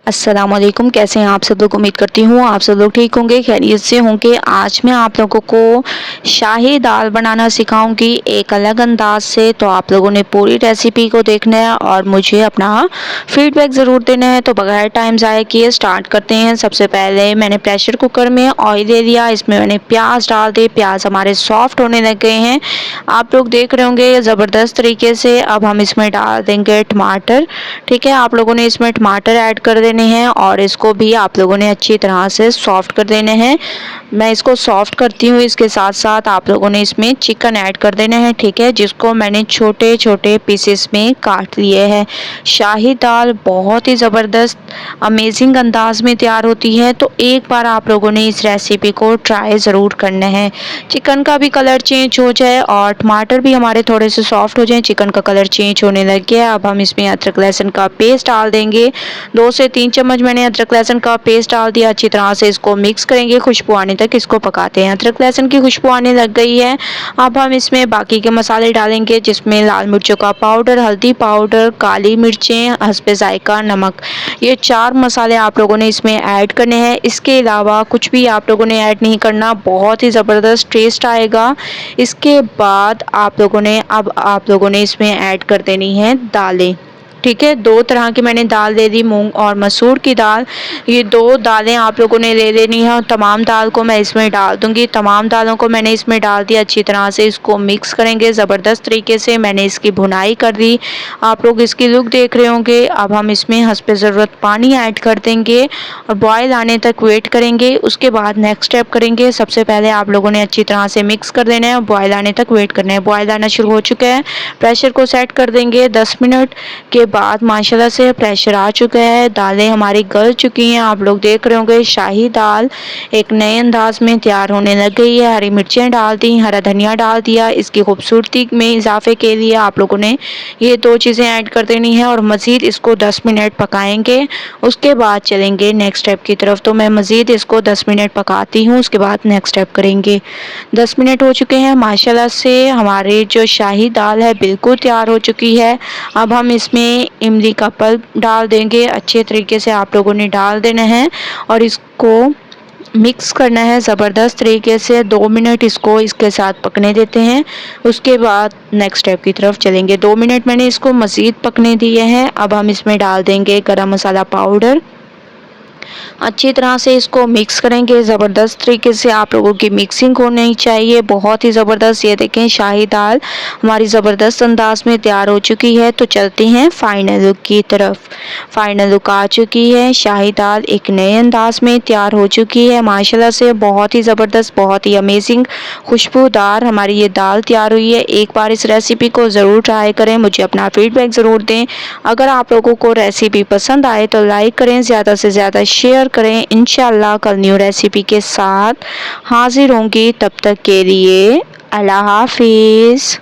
अस्सलामुअलैकुम। कैसे हैं आप सब लोग? उम्मीद करती हूँ आप सब लोग ठीक होंगे, खैरियत से होंगे। आज मैं आप लोगों को शाही दाल बनाना सिखाऊंगी एक अलग अंदाज से। तो आप लोगों ने पूरी रेसिपी को देखना है और मुझे अपना फीडबैक ज़रूर देना है। तो बगैर टाइम ज़ाया किए स्टार्ट करते हैं। सबसे पहले मैंने प्रेशर कुकर में ऑयल ले लिया, इसमें मैंने प्याज डाल दिए। प्याज हमारे सॉफ्ट होने लग गए हैं, आप लोग देख रहे होंगे ज़बरदस्त तरीके से। अब हम इसमें डाल देंगे टमाटर। ठीक है, आप लोगों ने इसमें टमाटर ऐड कर देने हैं और इसको भी आप लोगों ने अच्छी तरह से सॉफ्ट कर देने हैं। मैं इसको सॉफ्ट करती हूँ, इसके साथ साथ आप लोगों ने इसमें चिकन ऐड कर देना है। ठीक है, जिसको मैंने छोटे छोटे पीसेस में काट लिए हैं। शाही दाल बहुत ही ज़बरदस्त अमेजिंग अंदाज में तैयार होती है, तो एक बार आप लोगों ने इस रेसिपी को ट्राई ज़रूर करना है। चिकन का भी कलर चेंज हो जाए और टमाटर भी हमारे थोड़े से सॉफ्ट हो जाए, चिकन का कलर चेंज होने लग गया। अब हम इसमें अदरक लहसुन का पेस्ट डाल देंगे। 2 से 3 चम्मच मैंने अदरक लहसुन का पेस्ट डाल दिया। अच्छी तरह से इसको मिक्स करेंगे, खुशबू आने तक इसको पकाते हैं। अदरक लहसुन की खुशबू आने लग गई है। अब हम इसमें बाकी के मसाले डालेंगे, जिसमें लाल मिर्चों का पाउडर, हल्दी पाउडर, काली मिर्चें, हस्बे जायका नमक। ये 4 मसाले आप लोगों ने इसमें ऐड करने हैं। इसके अलावा कुछ भी आप लोगों ने ऐड नहीं करना, बहुत ही ज़बरदस्त टेस्ट आएगा। इसके बाद आप लोगों ने इसमें ऐड कर देनी है दालें। ठीक है, 2 तरह की मैंने दाल ले ली, मूंग और मसूर की दाल। ये 2 दालें आप लोगों ने ले लेनी है और तमाम दाल को मैं इसमें डाल दूंगी। तमाम दालों को मैंने इसमें डाल दिया। अच्छी तरह से इसको मिक्स करेंगे ज़बरदस्त तरीके से। मैंने इसकी भुनाई कर दी, आप लोग इसकी लुक देख रहे होंगे। अब हम इसमें हस्बे ज़रूरत पानी ऐड कर देंगे और बॉयल आने तक वेट करेंगे। उसके बाद नेक्स्ट स्टेप करेंगे। सबसे पहले आप लोगों ने अच्छी तरह से मिक्स कर देना है और बॉयल आने तक वेट करना है। बॉयल आना शुरू हो चुका है, प्रेशर को सेट कर देंगे। 10 मिनट के बाद माशाल्लाह से प्रेशर आ चुका है, दालें हमारी गल चुकी हैं। आप लोग देख रहे होंगे शाही दाल एक नए अंदाज में तैयार होने लग गई है। हरी मिर्चें डाल दी, हरा धनिया डाल दिया। इसकी खूबसूरती में इजाफे के लिए आप लोगों ने ये 2 चीज़ें ऐड कर देनी है और मज़ीद इसको 10 मिनट पकाएंगे। उसके बाद चलेंगे नेक्स्ट स्टेप की तरफ। तो मैं मज़ीद इसको 10 मिनट पकाती हूँ, उसके बाद नेक्स्ट स्टेप करेंगे। 10 मिनट हो चुके हैं, माशाल्लाह से हमारी जो शाही दाल है बिल्कुल तैयार हो चुकी है। अब हम इसमें इमली का पल्प डाल देंगे। अच्छे तरीके से आप लोगों ने डाल देना है और इसको मिक्स करना है ज़बरदस्त तरीके से। 2 मिनट इसको इसके साथ पकने देते हैं, उसके बाद नेक्स्ट स्टेप की तरफ चलेंगे। 2 मिनट मैंने इसको मज़ीद पकने दिए हैं। अब हम इसमें डाल देंगे गरम मसाला पाउडर। अच्छी तरह से इसको मिक्स करेंगे ज़बरदस्त तरीके से। आप लोगों की मिक्सिंग होनी चाहिए बहुत ही ज़बरदस्त। ये देखें शाही दाल हमारी ज़बरदस्त अंदाज में तैयार हो चुकी है। तो चलते हैं फाइनल लुक की तरफ। फाइनल लुक आ चुकी है, शाही दाल एक नए अंदाज में तैयार हो चुकी है। माशाल्लाह से बहुत ही ज़बरदस्त, बहुत ही अमेजिंग खुशबूदार हमारी ये दाल तैयार हुई है। एक बार इस रेसिपी को ज़रूर ट्राई करें, मुझे अपना फीडबैक ज़रूर दें। अगर आप लोगों को रेसिपी पसंद आए तो लाइक करें, ज़्यादा से ज़्यादा शेयर करें। इंशाल्लाह कल न्यू रेसिपी के साथ हाजिर होंगी, तब तक के लिए अल्लाह हाफिज़।